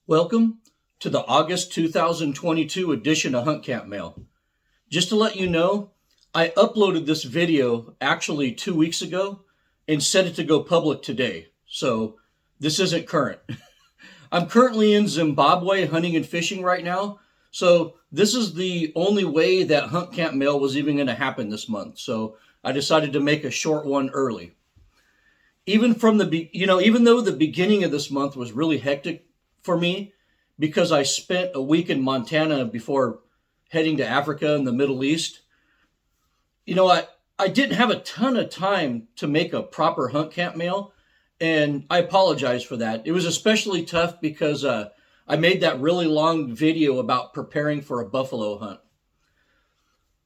Welcome to the August 2022 edition of Hunt Camp Mail. Just to let you know, I uploaded this video actually 2 weeks ago and set it to go public today. So this isn't current. I'm currently in Zimbabwe hunting and fishing right now. So this is the only way that Hunt Camp Mail was even going to happen this month. So I decided to make a short one early. Even though the beginning of this month was really hectic for me because I spent a week in Montana before heading to Africa and the Middle East. I didn't have a ton of time to make a proper Hunt Camp Mail, and I apologize for that. It was especially tough because I made that really long video about preparing for a buffalo hunt.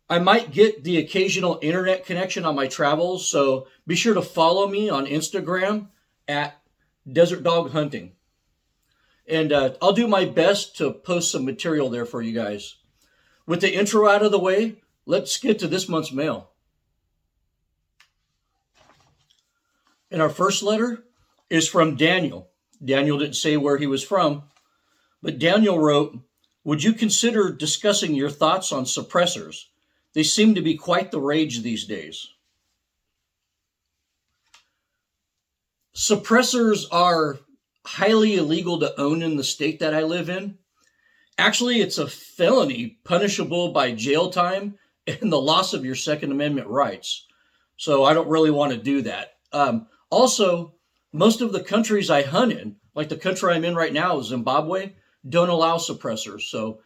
I might get the occasional internet connection on my travels, so be sure to follow me on Instagram at Desert Dog Hunting. And I'll do my best to post some material there for you guys. With the intro out of the way, let's get to this month's mail. And our first letter is from Daniel. Daniel didn't say where he was from, but Daniel wrote, "Would you consider discussing your thoughts on suppressors? They seem to be quite the rage these days." Suppressors are highly illegal to own in the state that I live in. Actually, it's a felony punishable by jail time and the loss of your Second Amendment rights. So I don't really want to do that. Also, most of the countries I hunt in, like the country I'm in right now, Zimbabwe, don't allow suppressors. So,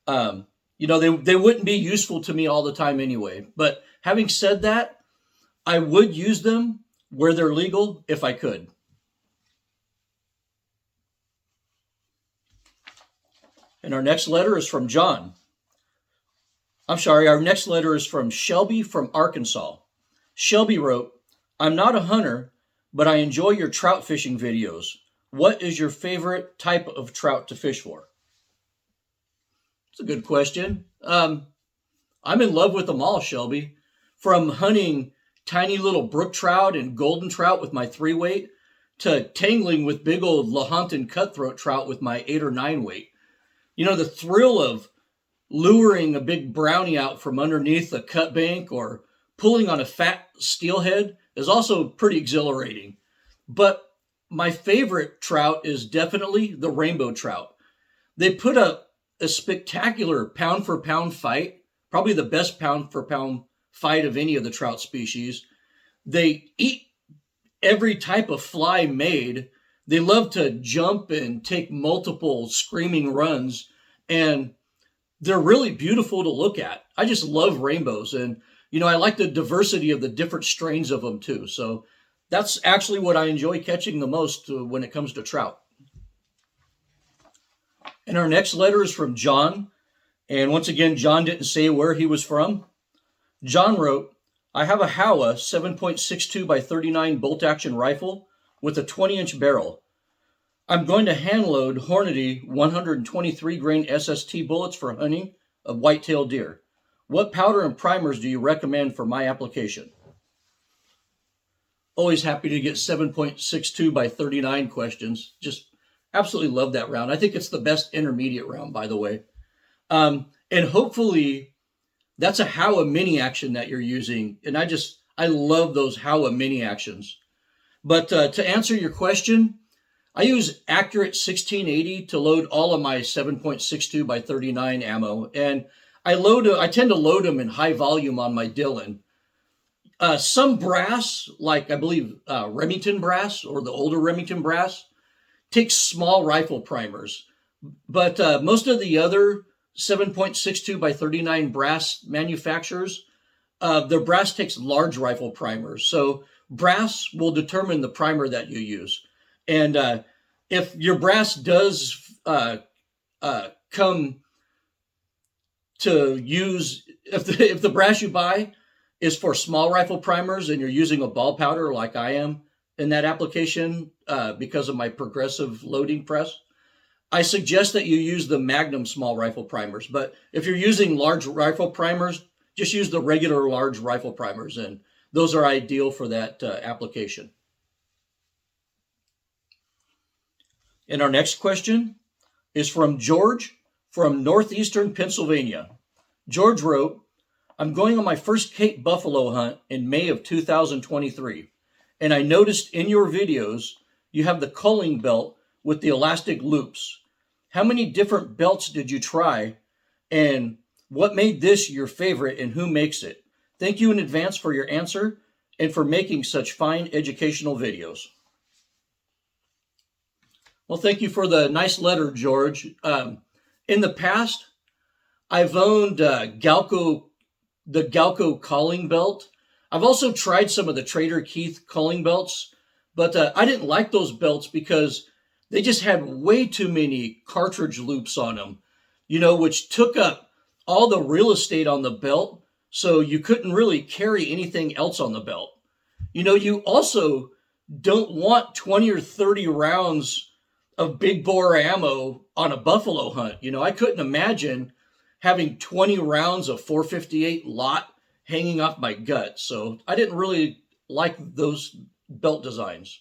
they wouldn't be useful to me all the time anyway. But having said that, I would use them where they're legal if I could. And our next letter is from our next letter is from Shelby from Arkansas. Shelby wrote, "I'm not a hunter, but I enjoy your trout fishing videos. What is your favorite type of trout to fish for?" It's a good question. I'm in love with them all, Shelby. From hunting tiny little brook trout and golden trout with my 3-weight to tangling with big old Lahontan cutthroat trout with my 8 or 9-weight. The thrill of luring a big brownie out from underneath a cut bank or pulling on a fat steelhead is also pretty exhilarating. But my favorite trout is definitely the rainbow trout. They put up a spectacular pound for pound fight, probably the best pound for pound fight of any of the trout species. They eat every type of fly made. They love to jump and take multiple screaming runs, and they're really beautiful to look at. I just love rainbows, and I like the diversity of the different strains of them too. So that's actually what I enjoy catching the most when it comes to trout. And our next letter is from John, and once again, John didn't say where he was from. John wrote, "I have a Howa 7.62 by 39 bolt-action rifle with a 20-inch barrel. I'm going to hand-load Hornady 123 grain SST bullets for hunting of white-tailed deer. What powder and primers do you recommend for my application?" Always happy to get 7.62 by 39 questions. Just absolutely love that round. I think it's the best intermediate round, by the way. And hopefully that's a Howa mini action that you're using. And I love those Howa mini actions. But to answer your question, I use Accurate 1680 to load all of my 7.62 by 39 ammo. And I tend to load them in high volume on my Dillon. Some brass, like I believe Remington brass or the older Remington brass, takes small rifle primers. But most of the other 7.62 by 39 brass manufacturers, their brass takes large rifle primers. So brass will determine the primer that you use. And if your brass does come to use, if the brass you buy is for small rifle primers and you're using a ball powder like I am in that application because of my progressive loading press, I suggest that you use the Magnum small rifle primers. But if you're using large rifle primers, just use the regular large rifle primers, and those are ideal for that application. And our next question is from George from northeastern Pennsylvania. George wrote, I'm going on my first Cape buffalo hunt in May of 2023, and I noticed in your videos you have the culling belt with the elastic loops. How many different belts did you try, and what made this your favorite, and who makes it? Thank you in advance for your answer and for making such fine educational videos. Well, thank you for the nice letter, George. In the past, I've owned the Galco culling belt. I've also tried some of the Trader Keith culling belts, but I didn't like those belts because they just had way too many cartridge loops on them, which took up all the real estate on the belt, so you couldn't really carry anything else on the belt. You also don't want 20 or 30 rounds of big bore ammo on a buffalo hunt. I couldn't imagine having 20 rounds of 458 lot hanging off my gut. So I didn't really like those belt designs.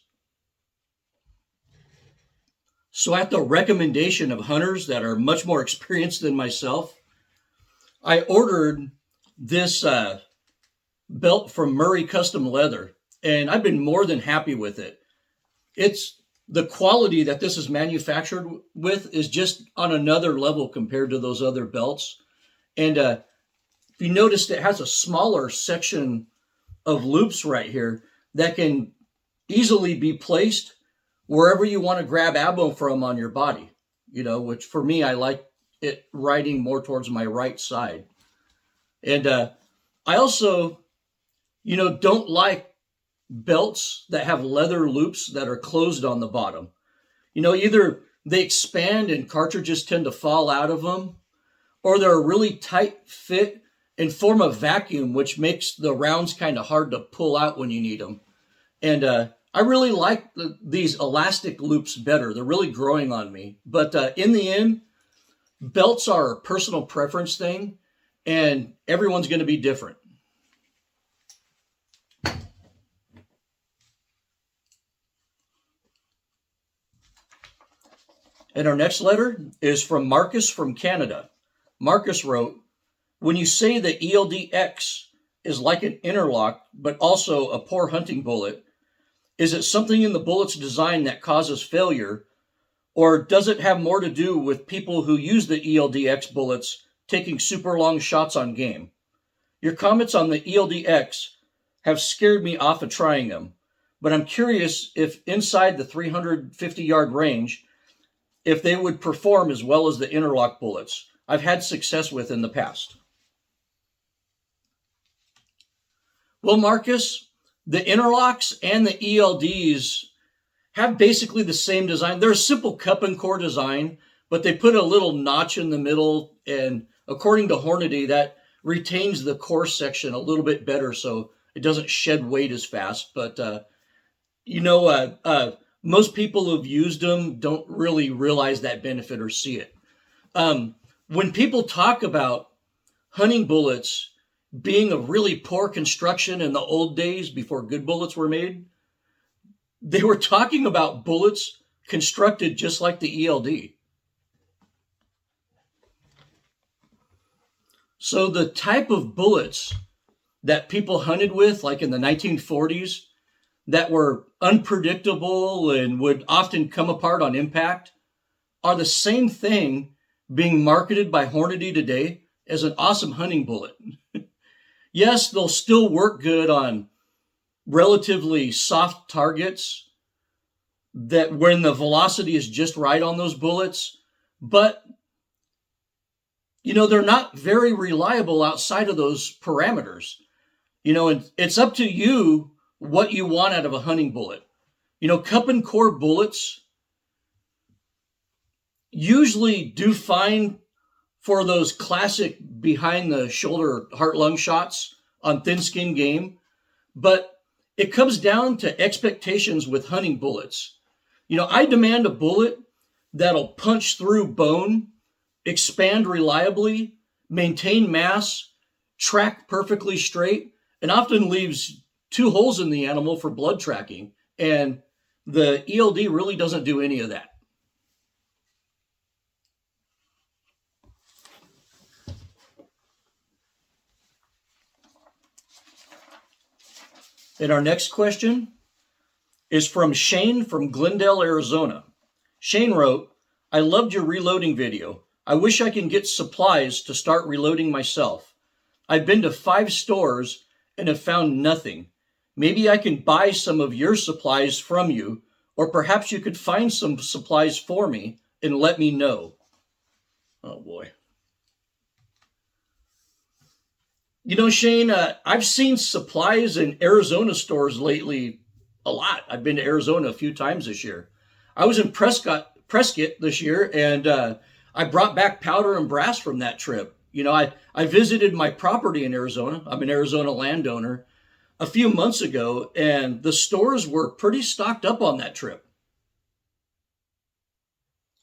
So at the recommendation of hunters that are much more experienced than myself, I ordered this belt from Murray Custom Leather, and I've been more than happy with it. It's the quality that this is manufactured with is just on another level compared to those other belts. And if you noticed, it has a smaller section of loops right here that can easily be placed wherever you want to grab ammo from on your body, which for me, I like it riding more towards my right side. And I also, don't like belts that have leather loops that are closed on the bottom. Either they expand and cartridges tend to fall out of them, or they're a really tight fit and form a vacuum, which makes the rounds kind of hard to pull out when you need them. And I really like these elastic loops better. They're really growing on me. But in the end, belts are a personal preference thing, and everyone's going to be different. And our next letter is from Marcus from Canada. Marcus wrote, when you say the ELD-x is like an interlock, but also a poor hunting bullet, is it something in the bullet's design that causes failure, or does it have more to do with people who use the ELD-x bullets taking super long shots on game? Your comments on the ELD-x have scared me off of trying them, but I'm curious if inside the 350-yard range, if they would perform as well as the interlock bullets I've had success with in the past. Well, Marcus, the interlocks and the ELDs have basically the same design. They're a simple cup and core design, but they put a little notch in the middle, and according to Hornady, that retains the core section a little bit better so it doesn't shed weight as fast. But, most people who've used them don't really realize that benefit or see it. When people talk about hunting bullets being of really poor construction in the old days before good bullets were made, they were talking about bullets constructed just like the ELD. So the type of bullets that people hunted with, like in the 1940s, that were unpredictable and would often come apart on impact, are the same thing being marketed by Hornady today as an awesome hunting bullet. Yes, they'll still work good on relatively soft targets that when the velocity is just right on those bullets, but they're not very reliable outside of those parameters. And it's up to you what you want out of a hunting bullet. Cup and core bullets usually do fine for those classic behind the shoulder heart-lung shots on thin-skinned game, but it comes down to expectations with hunting bullets. I demand a bullet that'll punch through bone, expand reliably, maintain mass, track perfectly straight, and often leaves 2 holes in the animal for blood tracking. And the ELD really doesn't do any of that. And our next question is from Shane from Glendale, Arizona. Shane wrote, I loved your reloading video. I wish I can get supplies to start reloading myself. I've been to 5 stores and have found nothing. Maybe I can buy some of your supplies from you, or perhaps you could find some supplies for me and let me know. Oh boy. You know, Shane, I've seen supplies in Arizona stores lately a lot. I've been to Arizona a few times this year. I was in Prescott this year, and I brought back powder and brass from that trip. You know, I visited my property in Arizona. I'm an Arizona landowner a few months ago, and the stores were pretty stocked up on that trip.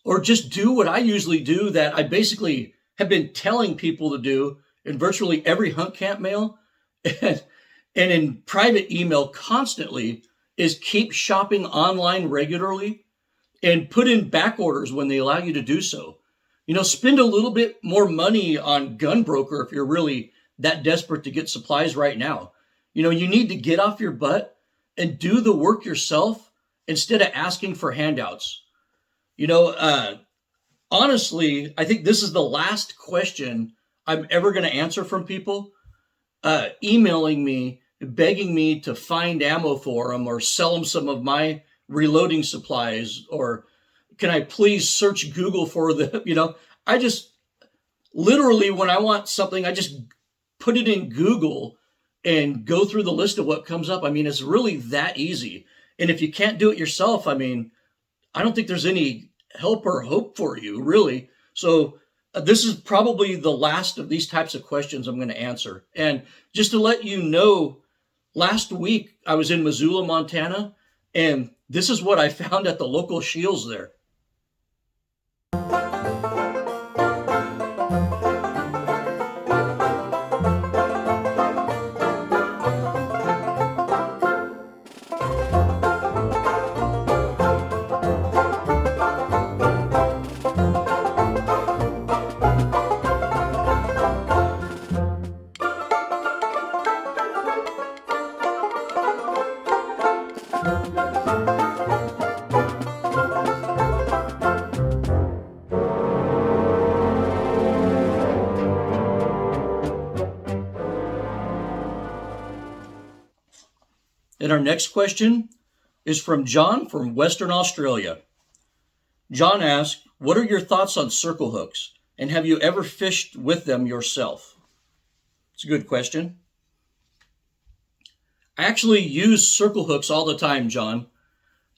Or just do what I usually do that I basically have been telling people to do in virtually every hunt camp mail and in private email constantly, is keep shopping online regularly and put in back orders when they allow you to do so. You know, spend a little bit more money on GunBroker if you're really that desperate to get supplies right now. You know, you need to get off your butt and do the work yourself instead of asking for handouts. You know, honestly, I think this is the last question I'm ever going to answer from people emailing me, begging me to find ammo for them or sell them some of my reloading supplies, or can I please search Google for the, you know, I just literally, when I want something, I just put it in Google and go through the list of what comes up. I mean, it's really that easy. And if you can't do it yourself, I mean, I don't think there's any help or hope for you, really. So this is probably the last of these types of questions I'm going to answer. And just to let you know, last week I was in Missoula, Montana, and this is what I found at the local Shields there. And our next question is from John from Western Australia. John asks, what are your thoughts on circle hooks? And have you ever fished with them yourself? It's a good question. I actually use circle hooks all the time, John.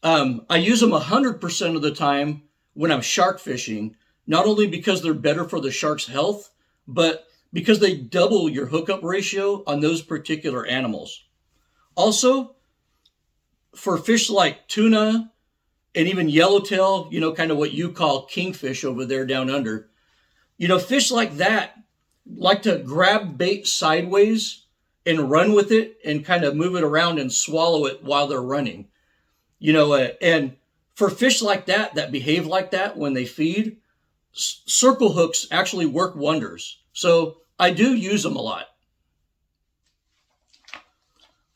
I use them 100% of the time when I'm shark fishing, not only because they're better for the shark's health, but because they double your hookup ratio on those particular animals. Also, for fish like tuna and even yellowtail, you know, kind of what you call kingfish over there down under, you know, fish like that like to grab bait sideways and run with it and kind of move it around and swallow it while they're running. You know, and for fish like that behave like that when they feed, circle hooks actually work wonders. So I do use them a lot.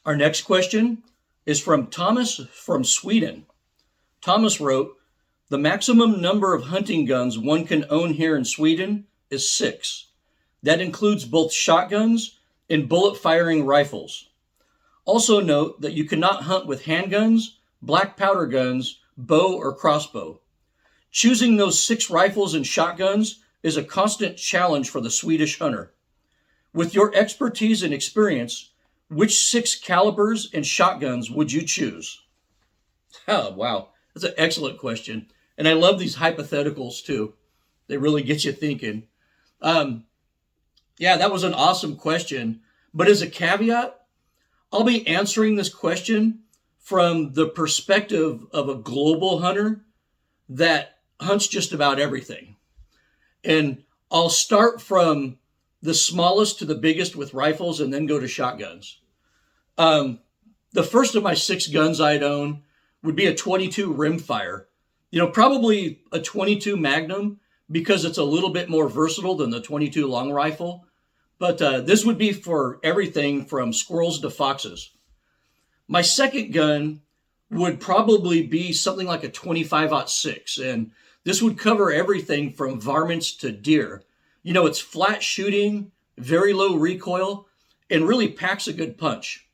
Our next question is from Thomas from Sweden. Thomas wrote, the maximum number of hunting guns one can own here in Sweden is 6. That includes both shotguns and bullet firing rifles. Also note that you cannot hunt with handguns, black powder guns, bow, or crossbow. Choosing those 6 rifles and shotguns is a constant challenge for the Swedish hunter. With your expertise and experience, which 6 calibers and shotguns would you choose? Oh, wow. That's an excellent question. And I love these hypotheticals too. They really get you thinking. Yeah, that was an awesome question. But as a caveat, I'll be answering this question from the perspective of a global hunter that hunts just about everything. And I'll start from the smallest to the biggest with rifles and then go to shotguns. The first of my 6 guns I'd own would be a 22 rimfire. You know, probably a 22 Magnum because it's a little bit more versatile than the 22 long rifle. But this would be for everything from squirrels to foxes. My second gun would probably be something like a 25-06, and this would cover everything from varmints to deer. It's flat shooting, very low recoil, and really packs a good punch.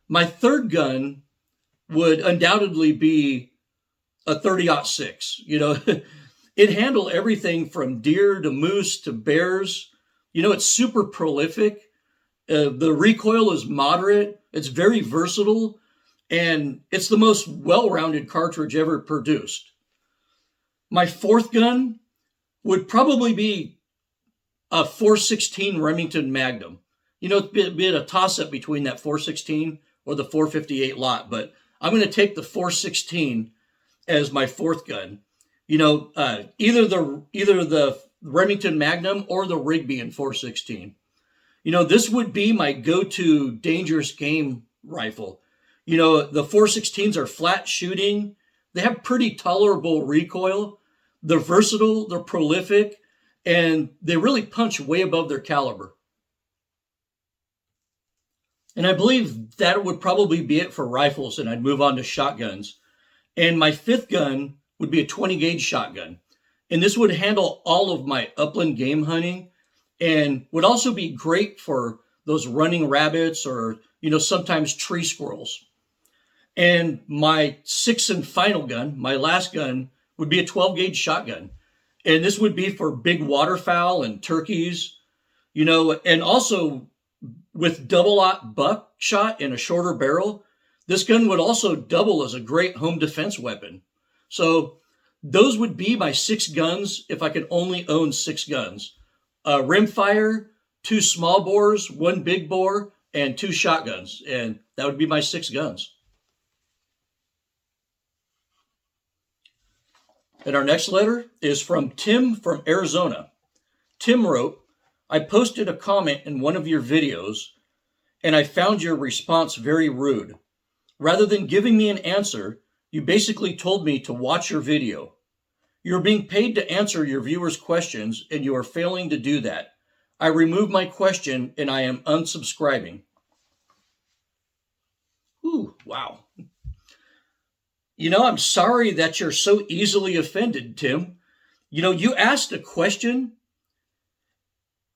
My third gun would undoubtedly be a 30-06. It handled everything from deer to moose to bears. It's super prolific. The recoil is moderate. It's very versatile, and it's the most well-rounded cartridge ever produced. My fourth gun would probably be a 416 Remington Magnum. It's been a toss-up between that 416 or the 458 lot, but I'm going to take the 416 as my fourth gun. Either the Remington Magnum or the Rigby in 416. This would be my go-to dangerous game rifle. The 416s are flat shooting. They have pretty tolerable recoil. They're versatile, they're prolific, and they really punch way above their caliber. And I believe that would probably be it for rifles, and I'd move on to shotguns. And my fifth gun would be a 20 gauge shotgun. And this would handle all of my upland game hunting and would also be great for those running rabbits or, sometimes tree squirrels. And my sixth and final gun, my last gun, would be a 12 gauge shotgun. And this would be for big waterfowl and turkeys, and also with double-aught buckshot and a shorter barrel. This gun would also double as a great home defense weapon. So those would be my 6 guns if I could only own 6 guns. Rimfire, 2 small bores, 1 big bore, and 2 shotguns. And that would be my 6 guns. And our next letter is from Tim from Arizona. Tim wrote, I posted a comment in one of your videos, and I found your response very rude. Rather than giving me an answer, you basically told me to watch your video. You're being paid to answer your viewers' questions, and you are failing to do that. I removed my question, and I am unsubscribing. Ooh, wow. I'm sorry that you're so easily offended, Tim. You asked a question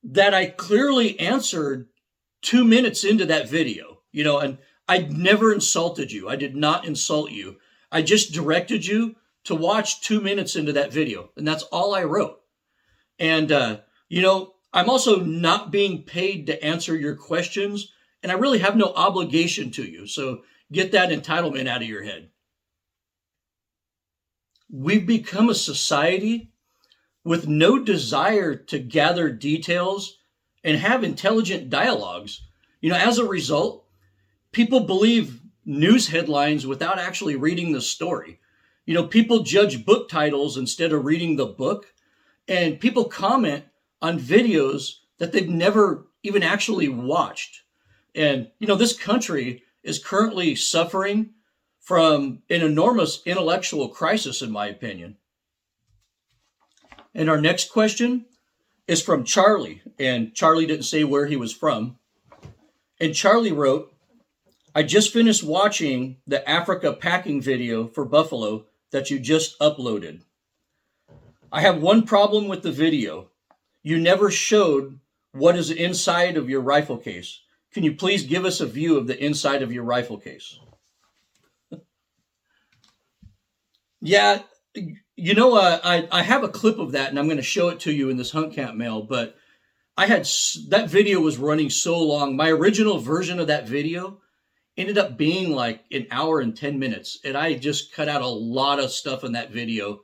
that I clearly answered 2 minutes into that video, and I never insulted you. I did not insult you. I just directed you to watch 2 minutes into that video, and that's all I wrote. And, I'm also not being paid to answer your questions, and I really have no obligation to you. So get that entitlement out of your head. We've become a society with no desire to gather details and have intelligent dialogues. As a result, people believe news headlines without actually reading the story. People judge book titles instead of reading the book, and people comment on videos that they've never even actually watched. And, this country is currently suffering from an enormous intellectual crisis, in my opinion. And our next question is from Charlie, and Charlie didn't say where he was from. And Charlie wrote, I just finished watching the Africa packing video for buffalo that you just uploaded. I have one problem with the video. You never showed what is inside of your rifle case. Can you please give us a view of the inside of your rifle case? Yeah, I have a clip of that, and I'm going to show it to you in this Hunt Camp mail, but that video was running so long. My original version of that video ended up being like an hour and 10 minutes, and I just cut out a lot of stuff in that video.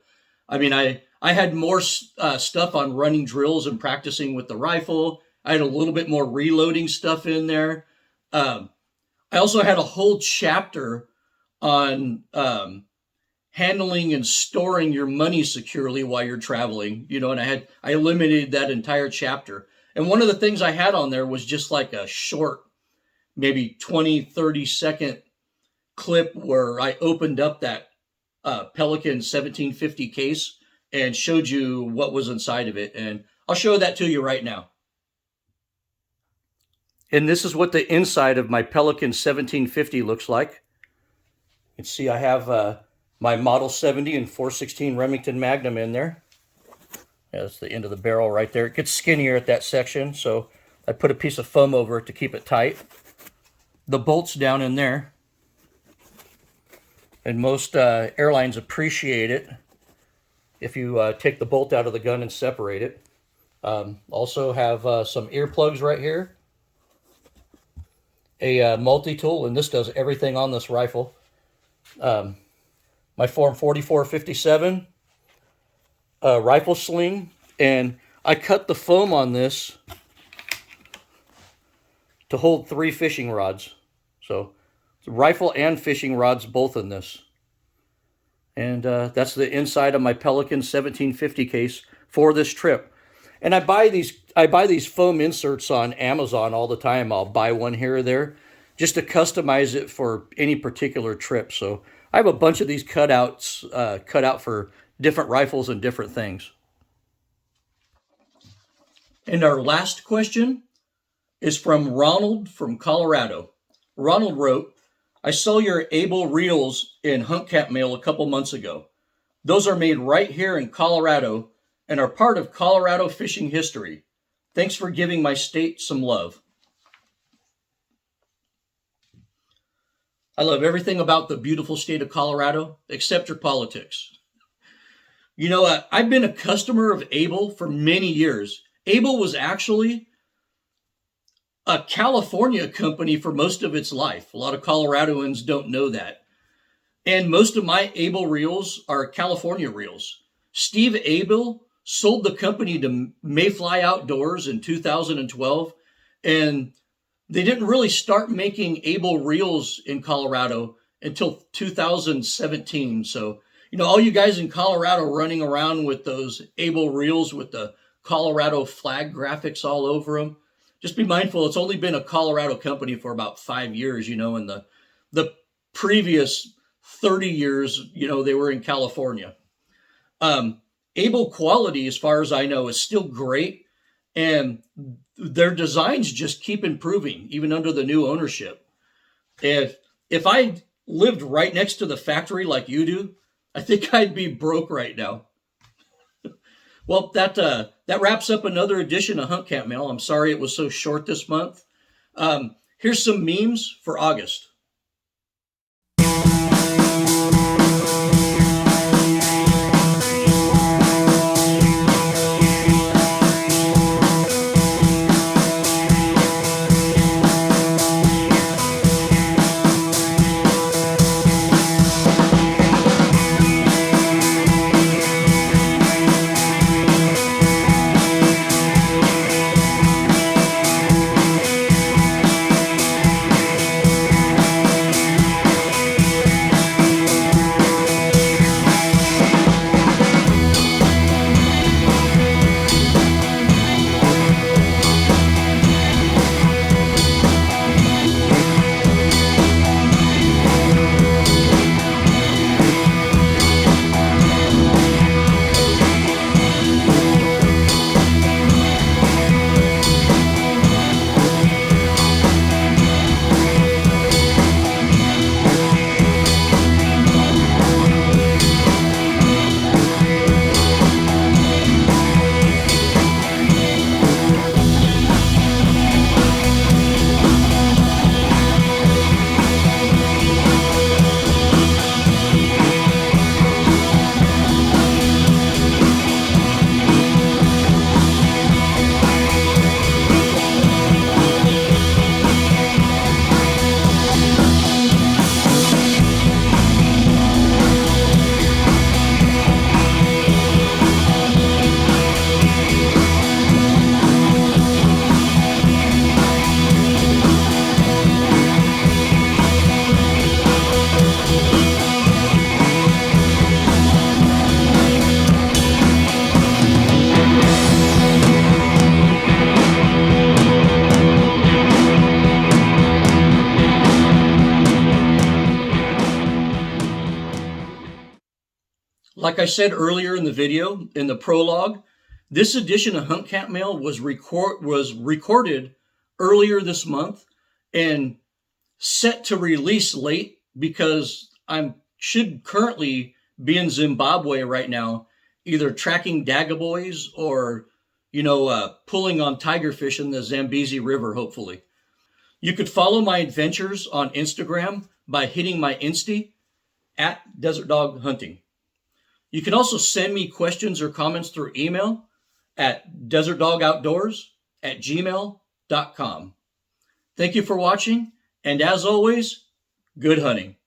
I mean, I had more stuff on running drills and practicing with the rifle. I had a little bit more reloading stuff in there. I also had a whole chapter on handling and storing your money securely while you're traveling, and I eliminated that entire chapter. And one of the things I had on there was just like a short, maybe 20, 30-second clip where I opened up that Pelican 1750 case and showed you what was inside of it. And I'll show that to you right now. And this is what the inside of my Pelican 1750 looks like. You can see I have my Model 70 and 416 Remington Magnum in there. Yeah, that's the end of the barrel right there. It gets skinnier at that section, so I put a piece of foam over it to keep it tight. The bolt's down in there. And most airlines appreciate it if you take the bolt out of the gun and separate it. Also have some earplugs right here. A multi-tool, and this does everything on this rifle. My Form 4457 rifle sling, and I cut the foam on this to hold 3 fishing rods. So rifle and fishing rods both in this. And that's the inside of my Pelican 1750 case for this trip. And I buy these foam inserts on Amazon all the time. I'll buy one here or there just to customize it for any particular trip. So I have a bunch of these cutouts cut out for different rifles and different things. And our last question is from Ronald from Colorado. Ronald wrote, I saw your Abel reels in Hunt Camp Mail a couple months ago. Those are made right here in Colorado and are part of Colorado fishing history. Thanks for giving my state some love. I love everything about the beautiful state of Colorado, except your politics. You know, I've been a customer of Abel for many years. Abel was actually a California company for most of its life. A lot of Coloradoans don't know that. And most of my Abel reels are California reels. Steve Abel sold the company to Mayfly Outdoors in 2012, and they didn't really start making Abel reels in Colorado until 2017. So, you know, all you guys in Colorado running around with those Abel reels with the Colorado flag graphics all over them, just be mindful, it's only been a Colorado company for about 5 years, you know, and the previous 30 years, you know, they were in California. Abel quality, as far as I know, is still great, and their designs just keep improving, even under the new ownership. If I lived right next to the factory like you do, I think I'd be broke right now. Well, that wraps up another edition of Hunt Camp Mail. I'm sorry it was so short this month. Here's some memes for August. Like I said earlier in the video, in the prologue, this edition of Hunt Camp Mail was recorded earlier this month and set to release late because I should currently be in Zimbabwe right now, either tracking dagaboys or, pulling on tigerfish in the Zambezi River, hopefully. You could follow my adventures on Instagram by hitting my Insta at Desert Dog Hunting. You can also send me questions or comments through email at desertdogoutdoors@gmail.com. Thank you for watching, and as always, good hunting.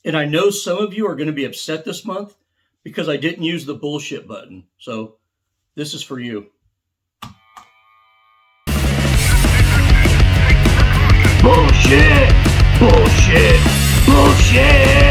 And I know some of you are going to be upset this month because I didn't use the bullshit button. So this is for you. Bullshit! Bullshit! Bullshit!